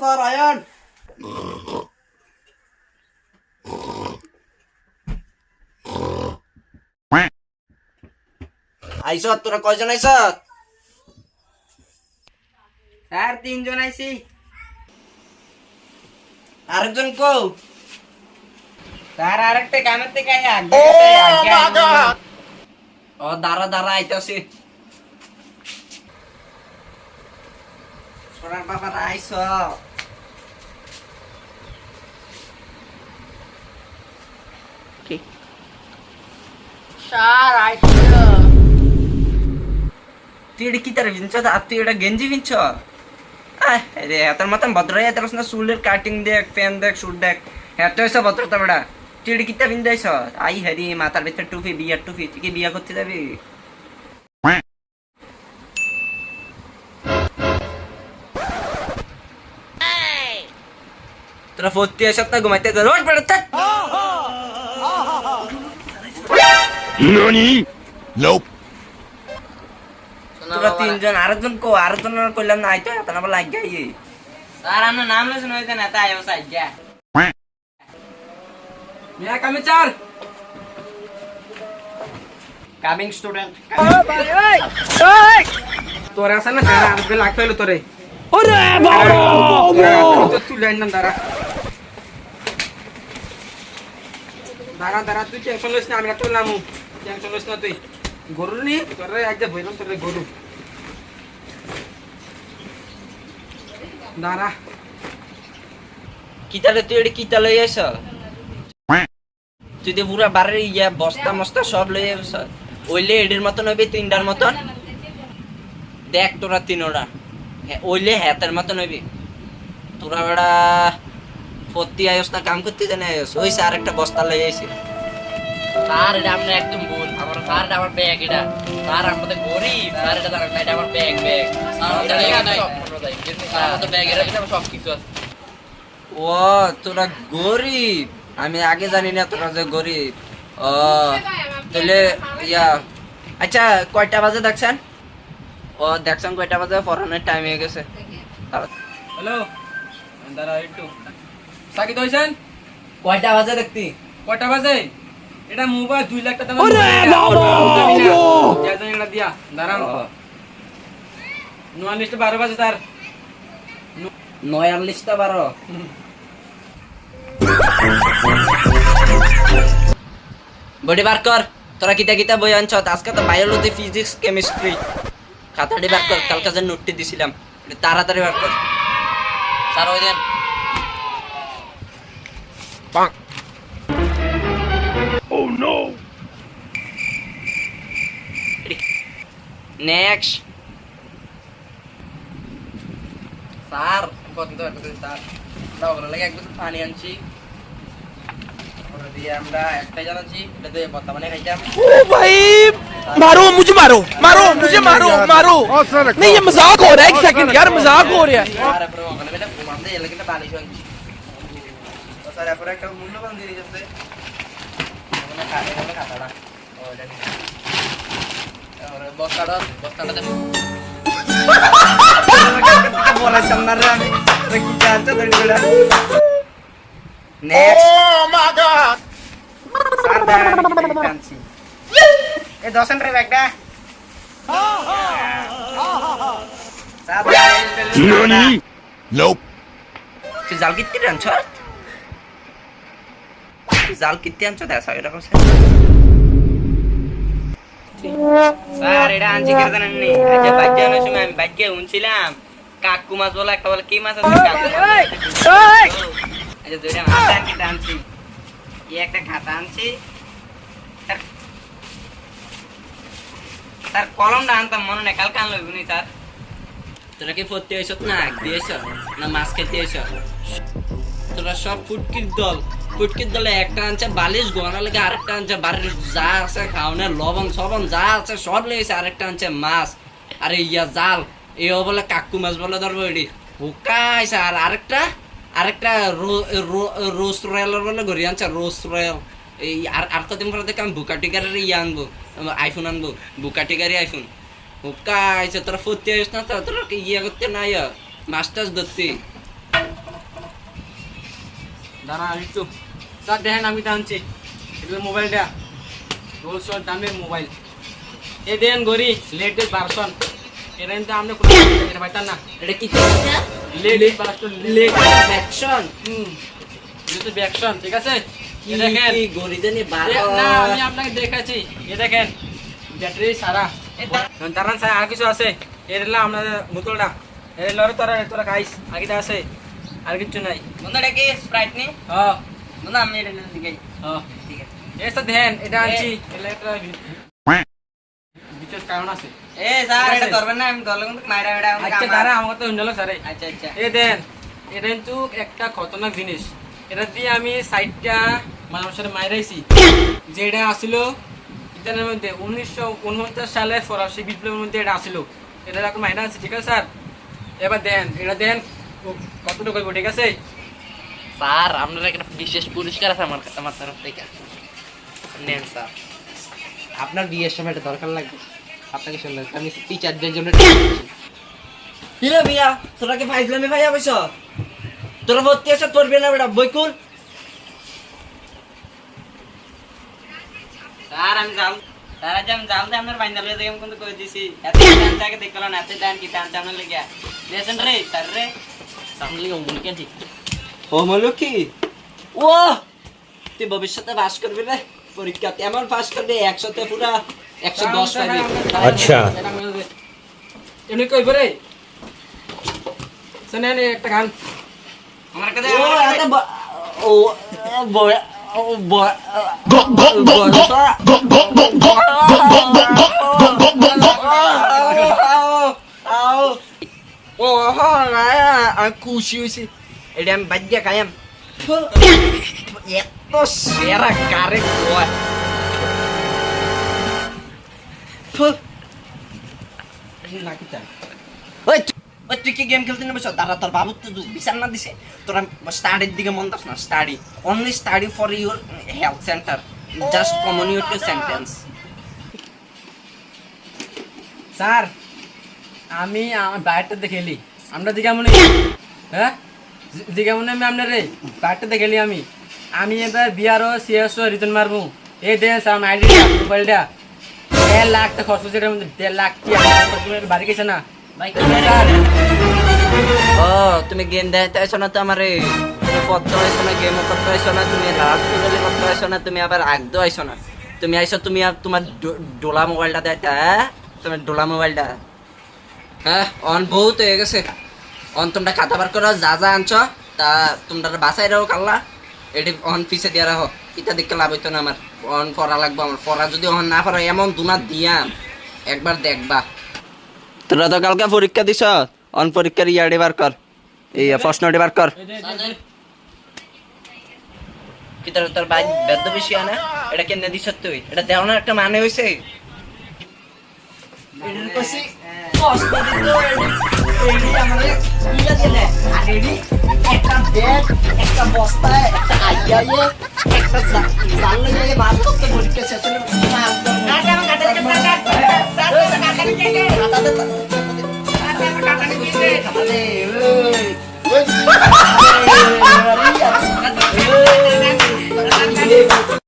Sir Ayaan আইস তোরা কয়জন আইস? Sir 3 জন আইছি। আরেকজন কো? স্যার আরেকটা কামের থেকে ও দাঁড়া দাঁড়া আইতাছি। সোনার বাবারা আইস। স্যার আইছি। তুই এটা কি তার ভিনছ? আর তুই এটা গেঞ্জি ভিনছ? রে এত মতন ভদ্র হয়ে না, চুলের কাটিং দেখ, প্যান দেখ, শুট দেখ, এত হয়েছে ভদ্রতা বেড়া। তুই এটা কিতা ভিন্দাইছ? আই হ্যারি মাথার ভিতরে টুপি, বিয়ার টুপি। তুই কি বিয়া করতে যাবি? তোরা ফোর্থ সপ্তাহ ঘুমাইতে রোজ বেড়াতে NANI? Nope. তোরা 3 জন, আরেকজন কো? আরেকজন কইলাম না আইতো এত না লাগ গাই। স্যার আমার নাম লেছেন হইতে না তাই ও সাইড যা। মিয়া কামে চার কামিং স্টুডেন্ট। তোরে আছে না দাঁড়া, আজকে লাগ ফেলো তোরে। ওরে বাবা তুই লাইন না দাঁড়া দাঁড়া দাঁড়া, তুই টেনশন লইস না, আমি একটা নামু। টেনশন লইস না তুই। গরু নি তোরে আজ বইলাম তোরে গরু। দাঁড়া কিতালে তুই এডি কিতা লই আইছ? তুই তো পুরা বাড়ির ইয়া বস্তা মস্তা সব লই আইছ। ওইলে এডির মতন হইবে 3টার মতন। দেখ তোরা 3ওটা ওইলে হাতের মতন হইবে। তোরা বেড়া পত্তি আয়স না কাম করতে জানে আয়স। ওই স্যার একটা বস্তা লই আইছি। স্যার এটা আপনি একদম ভুল। আমার স্যার এটা আমার ব্যাগ এটা। স্যার আমাদের গরিব। স্যার এটা জানেন না, এটা আমার ব্যাগ ব্যাগ। স্যার এটা ব্যাগ নাই। স্যার আমাদের ব্যাগ এর ভিতরে সব কিছু আছে। ও তোরা গরিব? আমি আগে জানি না তোরা যে গরিব। ও তাহলে ইয়া আচ্ছা কয়টা বাজে দেখছেন? ও দেখছেন কয়টা বাজে? পড়ানোর টাইম হয়ে গেছে। হ্যালো দাঁড়া একটু সাকিত হয়েছেন? কয়টা বাজে দেখতি? কয়টা বাজে? এটা মোবাইল 2 লাখ টাকা এটা দিয়া দাঁড়ান। 49 12 বাজে স্যার। 49টা 12। বডি বার কর। তোরা কিতা কিতা বই আনছ? আজকে তো বায়োলজি, ফিজিক্স, কেমিস্ট্রি। খাতাটি বার কর, কালকে যে নোটটি দিছিলাম এটা তাড়াতাড়ি বার কর। স্যার ওই দেন। Oh no. নেক্সট। স্যার কত তো স্যার দাও বলে লাগে একদম পানি আনছি। ওরা দিয়ে আমরা একটাই জানাচ্ছি এটাতে বর্তমানে খাইতাম। ओ भाई मारो मुझे मारो मारो मुझे मारो मारो नहीं ये मजाक हो रहा है एक सेकंड यार मजाक हो रहा है স্যার এরপরে ওখানে বেটা ঘুমাতে এলে কিন্তু বালিশ আনছি। তো স্যার এরপরে একটা মূল্যবান জিনিস আছে। ওখানে খাতাটা ওটা নিয়ে ওরে বস্তাটা দেন। বলাইতাম না রে আমি। কি জানতো দড়িগুলা? Next. oh my god sir দাঁড়ান কাঁদছি। এই দশেন রে ব্যাগটা। স্যার দাঁড়ান। NANI? Nope. তুই জাল কিত্তি আনছ? জাল কিত্তি আনছ? দেখা এরকম স্যার এটা আনছি কেন জানেন নি? আচ্ছা বাইকে আনার সময় আমি বাইকে উনছিলাম কাকু মাছ বলে একটা বলে কি মাছ আছে কাকু মাছ। আচ্ছা দুইটা মাছ আনছি আনছি এই একটা খাতা আনছি। স্যার কলমটা আনতাম মনে নেই, কালকে আনলো নি স্যার। তোরা কি পড়তে আইছ না দিয়েছ না মাছ খেতে আইছ? তোরা সব ফুটকির দল। ফুটকির দলে একটা আনছে বালিশ গোনা লাগে, আরেকটা আনছে বাড়ির যা আছে খাওয়ানোর লবণ সবন যা আছে সব লেগেছে, আরেকটা আনছে মাছ। আরে ইয়া জাল এও বলে কাকু মাছ বলে ধরবো এটি হুকাইছে। আর আরেকটা আরেকটা রোস্ট রয়েলের বলে ঘুরি আনছে রোস্ট রয়েল। এই আর কদিন পরে দেখে আমি বুকাটি গাড়ির ইয়ে আনবো, আইফোন আনবো, বুকাটি গাড়ি আইফোন। হুকাইছে তোরা ফুটতে আইস না? তোরা ইয়ে করতে না মাছ টাছ ধরতে। দাঁড়া একটু স্যার দেখেন আমি টানছি এটা মোবাইলটা হোলসেল দামের মোবাইল এ দেন গরি লেটেস্ট ভার্সন এটা কিন্তু আমরা কোনো এটা পাইতাম না এটা কি দেখছেন? লেটেস্ট ভার্সন লেটেস্ট অ্যাকশন যেহেতু ব্যাকশন ঠিক আছে কি এ দেখেন কি গরিদানি না আমি আপনাকে দেখাচ্ছি এ দেখেন ব্যাটারি সারা দাঁড়ান স্যার আর কিছু আছে এর হলো আপনাদের বোতলটা এর লরে তোরা খাইস আগেটা আছে আর কিছু নাই বন্ধু এটা কি স্প্রাইট নি হ্যাঁ বন্ধু আমি এটা দিকে হ্যাঁ ঠিক আছে এসে দেন এটা আনছি এটা একটা বিশেষ কারণ আছে এ স্যার ঠিক এটা আছে। করবেন না আমি দলে কিন্তু মাইরা এটা আচ্ছা দাঁড়া আমাকে তো অন্য স্যার আচ্ছা আচ্ছা এ দেন এটা কিন্তু একটা খতরনাক জিনিস এটা দিয়ে আমি সাইডটা মানুষের মাইরাইছি যেটা আসিল ইতানের মধ্যে 1949 সালে ফরাসি বিপ্লবের মধ্যে এটা আসিল এটা এখন মাইনা আছে ঠিক আছে স্যার এবার দেন এটা দেন কতটুকু করবো ঠিক আছে স্যার আপনার একটা বিশেষ পুরস্কার আছে আমার তরফ থেকে নেন স্যার আপনার বিয়ের সময় এটা দরকার লাগবে আপনাকে সুন্দর আমি টিচারদের জন্য কিরে বিয়া তোরা কি ফাইজলামি ভাইয়া বইছ তোরা ভর্তি আছে করবে না বেটা বইকুল স্যার আমি জাল স্যার আজ আমি জাল দিয়ে আপনার বাইন্দা লয়ে আমি কিন্তু কই দিছি এত টান চাকে দেখলো না এত টান কি টান টান লেগে দেন রে স্যার রে সামনে উমুলকে ঠিক ও মলুকি ও তুই ভবিষ্যতে পাস করবি রে পরীক্ষা এমন পাস করবি 100 তে পুরা 110 পাবি আচ্ছা। এমনি কই বরে শুনেন একটা গান আমার কাছে ও এত ও বয় ও বয় Go, go, go, go, go, go, go, go, go, go, go, go, go, go, ও আমি খুশি হয়েছি এটা আমি বাজ্যা খাইম এত সেরা কারে কয় ওই ওই তুই কি গেম খেলতে নেবেছ দাঁড়া তোর বাবু তো বিচার না দিছে তোরা স্টাডির দিকে মন দাস না study only study for your health centre just communicate two sentence sir আমি আমার বাইরটা দেখেলি আমরা দিকে মনে হ্যাঁ দিকে মনে আমি আপনার রে বাইরটা দেখেলি আমি এবার বিআরও সিএসও রিটার্ন মারবো এই দেন স্যার আমার আইডি মোবাইলটা 1.5 লাখ টাকা খরচ হচ্ছে এটার মধ্যে 1.5 লাখ কি আপনার বাড়ি গেছে না ভাই কি স্যার ও তুমি গেম দেখতে আইছো না তো আমারে তুমি পড়তে আইছো না গেম করতে আইছো না তুমি রাত করে করতে আইছো না তুমি আবার আগদো আইছো না তুমি আইছো তুমি আর তোমার ডোলা মোবাইলটা দেখতে হ্যাঁ তোমার ডোলা মোবাইলটা হ্যাঁ অন বহুত হয়ে গেছে অন তোমরা খাতা বার করো যা যা আনছো তা তোমরা বাসায় রাখো কাল্লা এটি অন পিছে দিয়ে রাখো এটা দেখতে লাভ হইতো না আমার অন পড়া লাগবে আমার পড়া যদি অন না পারো এমন দুনা দিয়াম একবার দেখবা তোরা তো কালকে পরীক্ষা দিছ অন পরীক্ষার ইয়ার্ডে বার কর এই প্রশ্নটি বার কর কি তোর ভাই বেদ্য বেশি না এটা কেন দিছ তুই এটা দেও না একটা মানে হইছে এটার কইছি কষ্ট দিত এডি আমারে ইলা দিলে আর এডি একটা ব্যাগ একটা বস্তা একটা আইয়ায়ে একটা জানলে মাছ